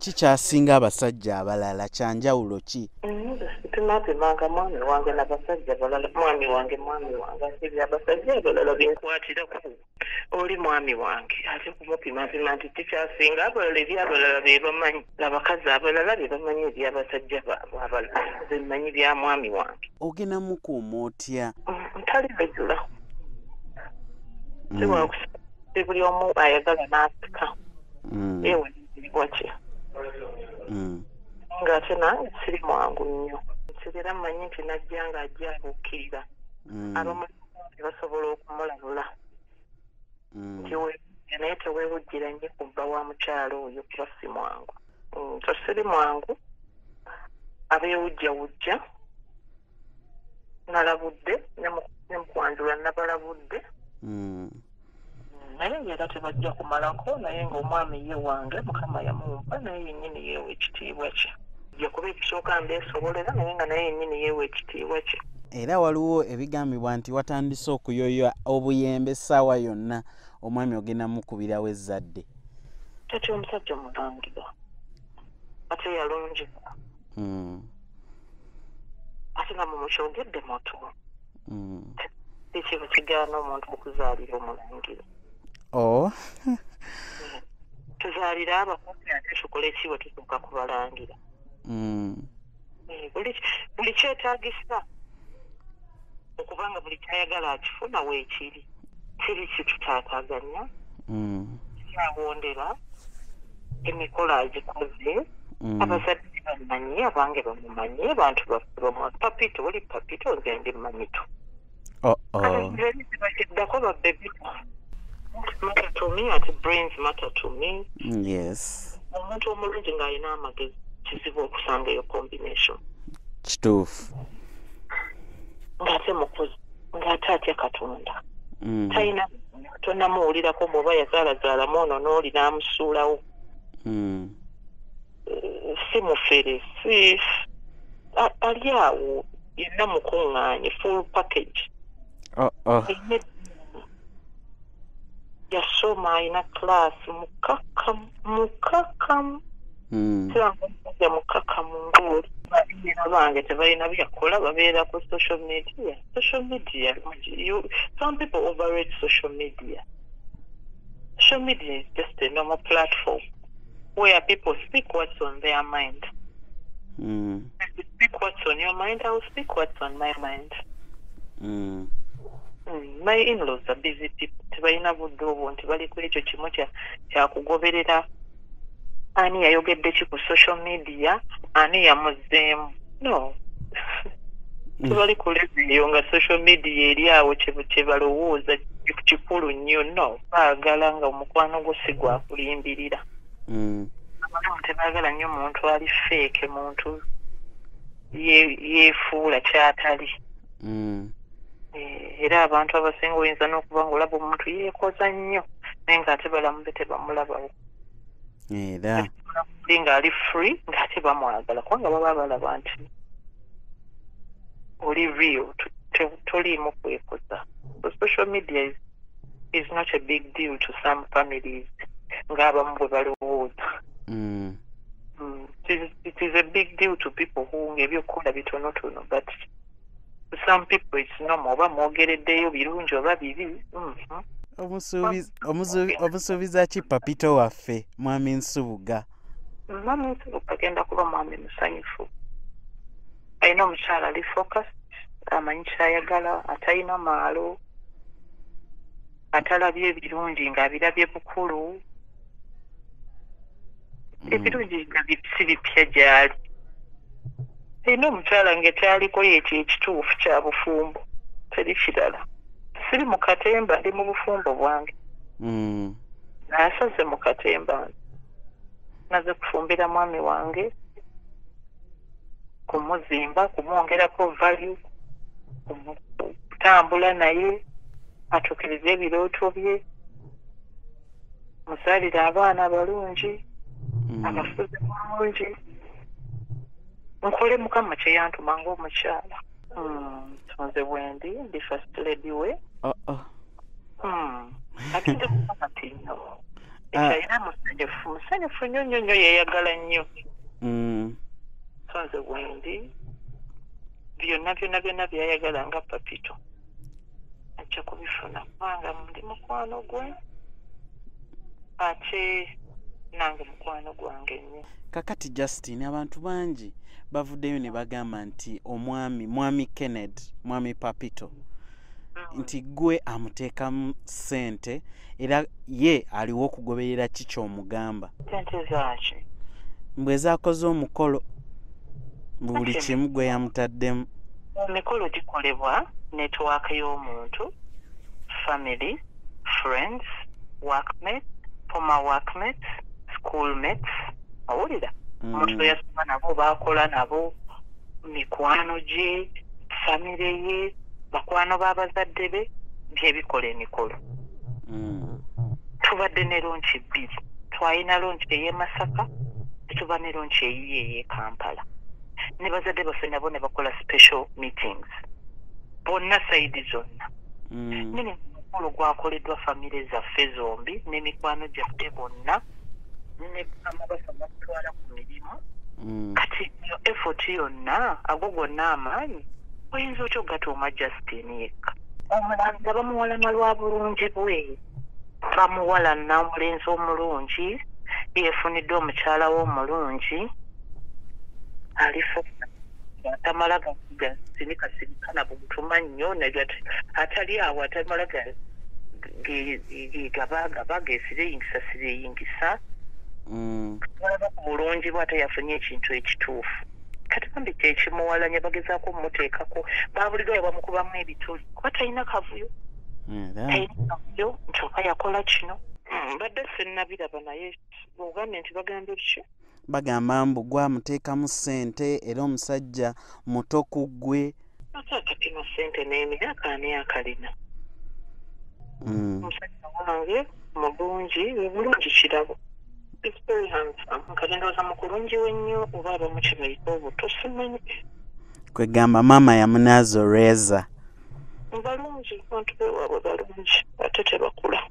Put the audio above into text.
kikyasinga abasajja abalala kyanjawulo ki? Tunapimanga mwami wange n'abasajja balala mwami wange asibye abasajja abalala benkwatirako oli mwami wange ate kumupimapima nti tikyasinga abalala ebyabalala be bamanyi abakazi abalala be bamanyi ebyabasajja baabwe abalala bemanyi bya mwami wange. Ogenda mukuuma otya? Ntali bejula si buli omu ayagala n'asika ewe waki ng'ate nange siri mwangu nnyo nsigera mmanyi nti najja ng'ajja abuukirira abamu basobola okumulabula nti naye teweewujjira nnyo kubba wa mukyalo oyo kuba si mwangu so siri mwangu abeewujjawujja nalabudde ne mukwanjula nabalabudde naye era tebajja kumalako naye ng'omwami ye wange mukama yamumpa naye yennyini yeewa ekitiibwa kye jja kuba ekisooka mbeesobolera naye nga naye yennyini yeewa ekitiibwa kye. Era waliwo ebigambibwa nti watandise okuyoya obuyembe essaawa yonna omwami ogenda mukubirawo ezzadde. Tati omusajja mulangira ate yalungiwa ate nga mumukyogedde muto ekiba kigaana omuntu okuzaalira omulangira. Tuzaalira abakozi ate tukola ekibo tusooka kubalangira. Buli kyetaagisa okubanga buli kyayagala akifuna weekiri kiri kitutaataaganya kyawondera emikola agikoze abazadde bamanyi abange bamumanyi abantu baffe papito oli papito nze ndi manyito bakiddako babebito matter to me ati brains matter to me. Yes. Omuntu omulungi ng'alina amagezi kizibu okusanga eyo combination. Kituufu. Ng'ate mukozi ng'ate atya Katonda. Talina tonnamuwulirako bw'oba yazaalazaalamu ono n'oli n'amusuulawo. Si mufere si ali awo yenna mukuŋŋaanye full package. Yasoma alina class mukakamu kiranga mukakamu ng'oli baina bange tebalina byakola babeera ku social media. Some people overrate social media. Social media is just a normal platform where people speak what's on their mind. If you speak what's on your mind, I will speak what's on my mind. My in-laws are busy people. Tebalina budde obwo nti bali ku ekyo kimu kyakugoberera ani yayogedde ki ku social media ani yamuzzeemu. No. Tebali ku level eyo nga social media eri awo kye balowooza kikulu nnyo. No. Baagala nga omukwano gwo si gwakulimbirira. Abalamu tebaagala nnyo muntu ali fake, muntu yeefuula kyatali. Era abantu abasinga oyinza n'okuba ng'olaba omuntu yeekoza nnyo naye ng'ate balamu be tebamulabawo. Era ng'ali free ng'ate bamwagala kubanga baba balaba nti oli real toliimu kwekoza. So social media is not a big deal to some families ng'abamu bwe balowooza. It is a big deal to people who ng'ebyokukola bitonotono, but to some people it's normal. Oba mwogereddeyo birungi oba bibi. Omusuubiza ki papito waffe mwami Nsubuga? Mwami Nsubuga agenda kuba mwami musanyufu. Alina omukyala ali focused, amanyi kyayagala, atalina maalo, atalabye ebirungi ng'abirabye bukulu. Ebirungi nga si bipya gy'ali. Alina omukyala ng'ekyaliko yekyo ekituufu kya bufumbo, teri kirala. Siri mu katemba, ndi mu bufumbo bwange. Nasaze mu katemba. Naze kufumbira mwami wange, kumuzimba, kumwongerako value, kutambula naye, atuukirize ebirooto bye, muzaalira abaana balungi, abafuzi bulungi. Nkole Mukama kye yantuma ng'omukyala. Nze bwendi ndi first lady we. Atinde Mukama tinno. ekyalina musanyufu nnyo yeeyagala nnyo sonze bwendi byonna byayagala nga papito ajja kubifuna kubanga ndi mukwano gwe ate nange mukwano gwange nnyo. Kakati Justin, abantu bangi bavuddeyo ne bagamba nti mwami Kenneth, mwami Papito nti gwe amuteekamu ssente era ye aliwo okugoberera ki ky'omugamba. Sente zaaki? Mbwe zaakoze omukolo buli kimu gwe yamutaddemu. Emikolo gikolebwa netiwaaka y'omuntu, family, friends, workmates, former workmates, schoolmates. Awulira omuntu bwe yasoma nabo baakola nabo, mikwano gye, famire ye, bakwano b'abazadde be, byebikola emikolo. Tubadde ne lonchi 2. Twalina lonchi ey'e Masaka, tuba ne lonchi eyiye ey'e Kampala. Ne bazadde baffe nabo ne bakola special meetings. Bonna sayidi zonna. Nini omukolo gwakoleddwa famire zaffe zombi n'emikwano gyaffe bonna ne amabafa bakutwala ku mirimu. Kati yo effort yonna ago gonna amaanyi oyinza otya ogatuuma Justin yekka. Omulangira bamuwalana lwa bulungi bwe, bamuwalana omulenzi omulungi, yeefunidde omukyala we omulungi, alifo atamala gasirikasirikana bumutuma nnyo atali awo atamala gaba gesireyingisa sireyingisa walaba ku bulungi bwe ate yafunye ekintu ekituufu. Kati bambi kyekimuwalanya bagezaako mumuteekako babulirwayo bamukubamu ebituli kuba talina kavuyo nti oba yakola kino. Mbadde sennabiraba naye bwogambye nti bagambye ki? Bagamba mbu gwamuteekamu ssente era omusajja muto ku ggwe. Ate akapima ssente n'emyaka ani akalina? Omusajja wange mulungi kirabo. It's very handsome. Kati ndowooza mukulungi we nnyo oba abamu kye bayita obuto simanyi. Kwegamba maama yamunaaza olweza. Balungi, abantu beewaabwe balungi ate tebakula.